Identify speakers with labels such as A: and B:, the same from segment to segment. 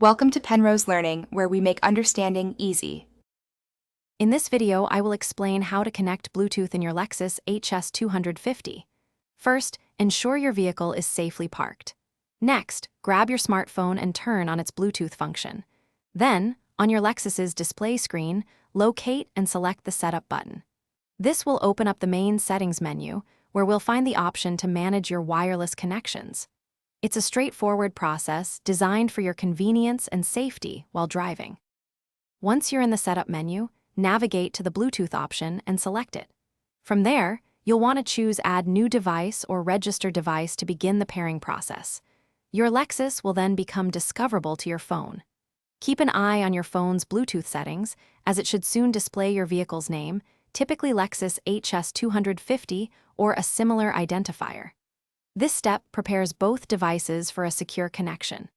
A: Welcome to Penrose Learning, where we make understanding easy.
B: In this video, I will explain how to connect Bluetooth in your Lexus HS250. First, ensure your vehicle is safely parked. Next, grab your smartphone and turn on its Bluetooth function. Then, on your Lexus's display screen, locate and select the Setup button. This will open up the main settings menu, where we'll find the option to manage your wireless connections. It's a straightforward process designed for your convenience and safety while driving. Once you're in the Setup menu, navigate to the Bluetooth option and select it. From there, you'll want to choose Add New Device or Register Device to begin the pairing process. Your Lexus will then become discoverable to your phone. Keep an eye on your phone's Bluetooth settings, as it should soon display your vehicle's name, typically Lexus HS250 or a similar identifier. This step prepares both devices for a secure connection.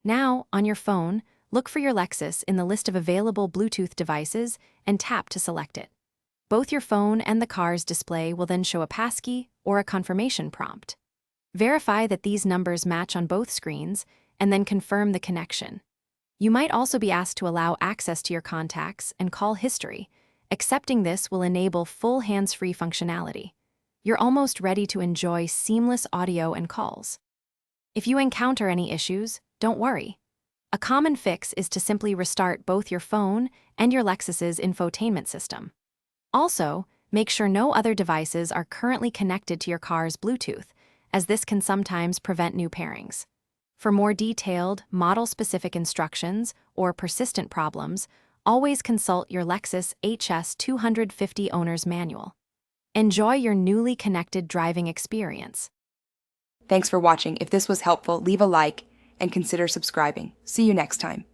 B: Now, on your phone, look for your Lexus in the list of available Bluetooth devices and tap to select it. Both your phone and the car's display will then show a passkey or a confirmation prompt. Verify that these numbers match on both screens and then confirm the connection. You might also be asked to allow access to your contacts and call history. Accepting this will enable full hands-free functionality. You're almost ready to enjoy seamless audio and calls. If you encounter any issues, don't worry. A common fix is to simply restart both your phone and your Lexus's infotainment system. Also, make sure no other devices are currently connected to your car's Bluetooth, as this can sometimes prevent new pairings. For more detailed, model-specific instructions or persistent problems, always consult your Lexus HS250 owner's manual. Enjoy your newly connected driving experience.
A: Thanks for watching. If this was helpful, leave a like and consider subscribing. See you next time.